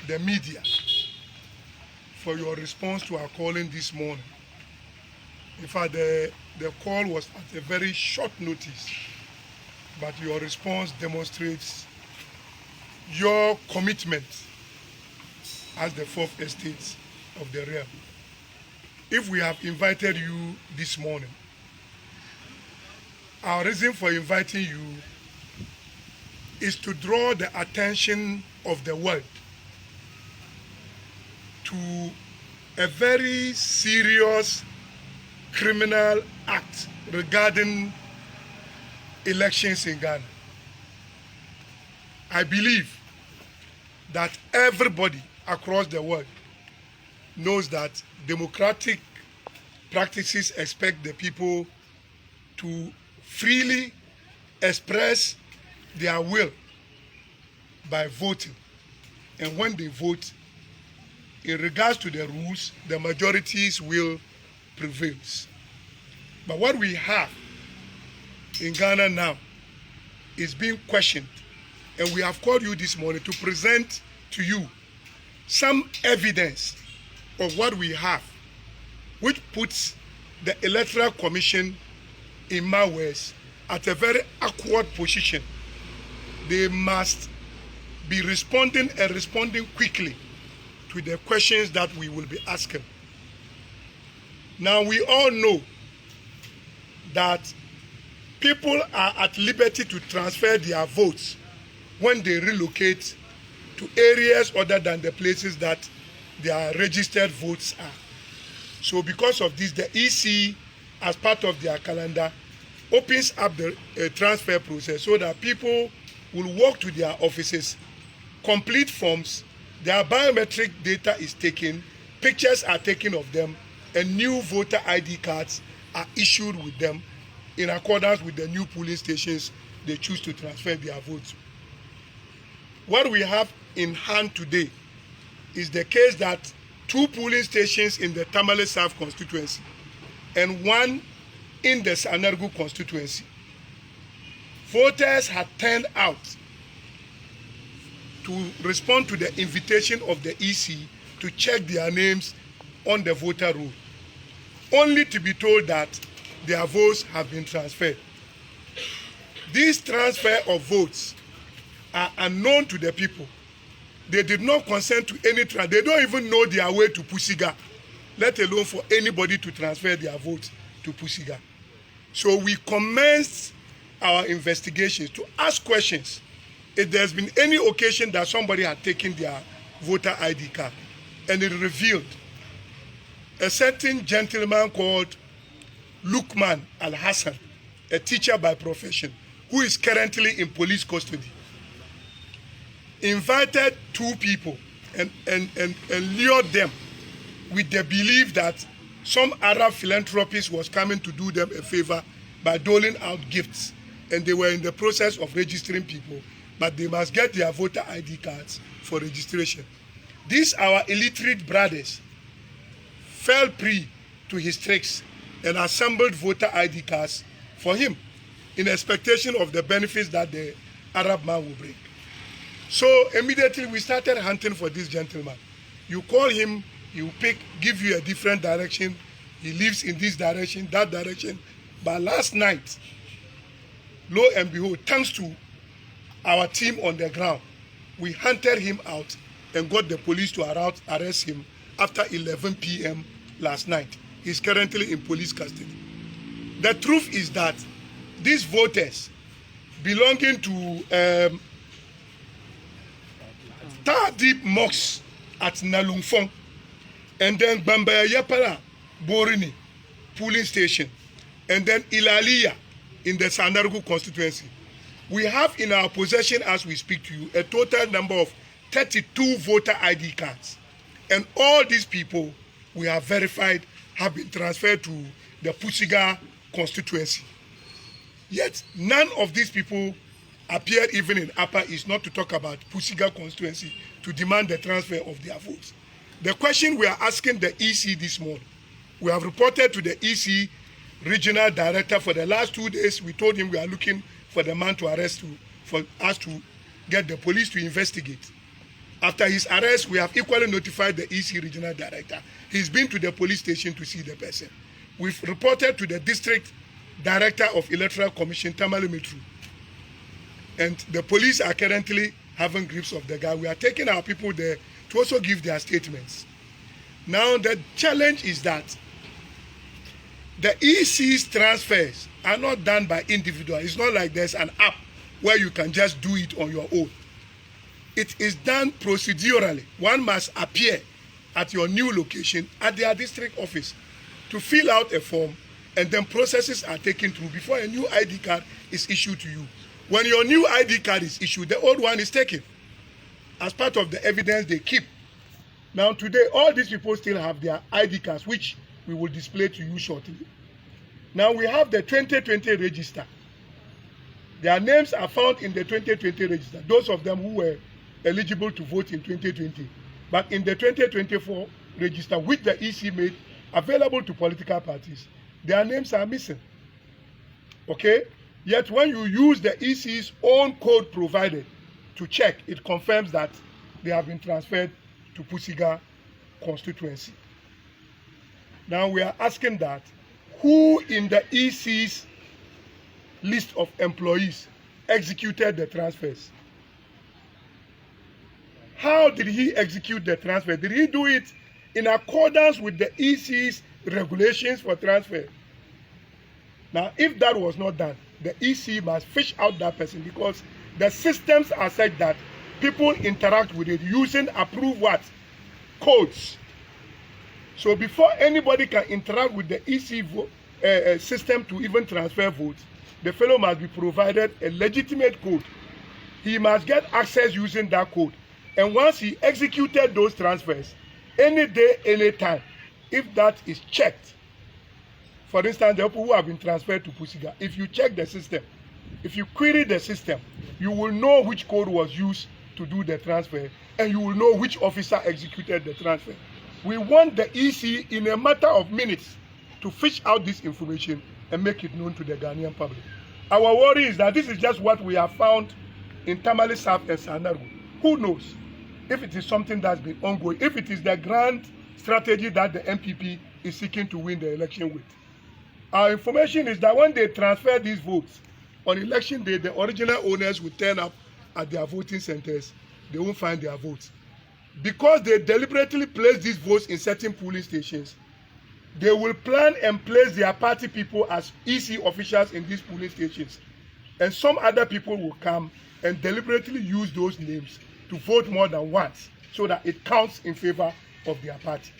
the media for your response to our calling this morning. In fact, the call was at a very short notice, but your response demonstrates your commitment as the fourth estate of the realm. If we have invited you this morning, our reason for inviting you is to draw the attention of the world to a very serious criminal act regarding elections in Ghana. I believe that everybody across the world knows that democratic practices expect the people to freely express their will by voting. And when they vote, in regards to the rules, the majority's will prevails. But what we have in Ghana now is being questioned. And we have called you this morning to present to you some evidence of what we have, which puts the Electoral Commission, in my words, at a very awkward position. They must be responding quickly to the questions that we will be asking. Now, we all know that people are at liberty to transfer their votes when they relocate to areas other than the places that their registered votes are. So because of this, the EC, as part of their calendar, opens up the transfer process so that people will walk to their offices, complete forms, their biometric data is taken, pictures are taken of them, and new voter ID cards are issued with them in accordance with the new polling stations they choose to transfer their votes. What we have in hand today is the case that 2 polling stations in the Tamale South constituency and 1 in the Sanargu constituency, voters had turned out to respond to the invitation of the EC to check their names on the voter roll, only to be told that their votes have been transferred. This transfer of votes are unknown to the people. They did not consent to any transfer. They don't even know their way to Pusiga, let alone for anybody to transfer their votes to Pusiga. So we commenced our investigations to ask questions if there's been any occasion that somebody had taken their voter ID card, and it revealed a certain gentleman called Lukman Al-Hassan, a teacher by profession, who is currently in police custody, invited 2 people and lured them with the belief that some Arab philanthropist was coming to do them a favor by doling out gifts, and they were in the process of registering people, but they must get their voter ID cards for registration. These our illiterate brothers fell prey to his tricks and assembled voter ID cards for him in expectation of the benefits that the Arab man will bring. So immediately we started hunting for this gentleman. You call him, he will give you a different direction. He lives in this direction, that direction. But last night, lo and behold, thanks to our team on the ground, we hunted him out and got the police to arrest him after 11 p.m. last night. He's currently in police custody. The truth is that these voters belonging to Deep Mosque at Nalungfong, and then Bambaya Yapara Borini polling station, and then Ilalia in the Sandargu constituency. We have in our possession, as we speak to you, a total number of 32 voter ID cards. And all these people we have verified have been transferred to the Pusiga constituency. Yet none of these people appeared even in Upper East, not to talk about Pusiga constituency, to demand the transfer of their votes. The question we are asking the EC this morning, we have reported to the EC regional director for the last 2 days. We told him we are looking for the man to arrest, for us to get the police to investigate. After his arrest, we have equally notified the EC regional director. He's been to the police station to see the person. We've reported to the district director of Electoral Commission, Tamale Metro. And the police are currently having grips of the guy. We are taking our people there to also give their statements. Now, the challenge is that the EC's transfers are not done by individuals. It's not like there's an app where you can just do it on your own. It is done procedurally. One must appear at your new location at their district office to fill out a form, and then processes are taken through before a new ID card is issued to you. When your new ID card is issued, the old one is taken as part of the evidence they keep. Now today, all these people still have their ID cards, which we will display to you shortly. Now we have the 2020 register. Their names are found in the 2020 register, those of them who were eligible to vote in 2020. But in the 2024 register, which the EC made available to political parties, their names are missing. Okay? Yet when you use the EC's own code provided to check, it confirms that they have been transferred to Pusiga constituency. Now we are asking that who in the EC's list of employees executed the transfers? How did he execute the transfer? Did he do it in accordance with the EC's regulations for transfer? Now, if that was not done, the EC must fish out that person, because the systems are such that people interact with it using approved what? Codes. So before anybody can interact with the EC system to even transfer votes, the fellow must be provided a legitimate code. He must get access using that code. And once he executed those transfers, any day, any time, if that is checked, for instance, the people who have been transferred to Pusiga, if you check the system, if you query the system, you will know which code was used to do the transfer, and you will know which officer executed the transfer. We want the EC in a matter of minutes to fish out this information and make it known to the Ghanaian public. Our worry is that this is just what we have found in Tamale South and Sandaru. Who knows if it is something that's been ongoing, if it is the grand strategy that the MPP is seeking to win the election with. Our information is that when they transfer these votes, on election day, the original owners will turn up at their voting centers. They won't find their votes. Because they deliberately place these votes in certain polling stations, they will plan and place their party people as EC officials in these polling stations. And some other people will come and deliberately use those names to vote more than once so that it counts in favor of their party.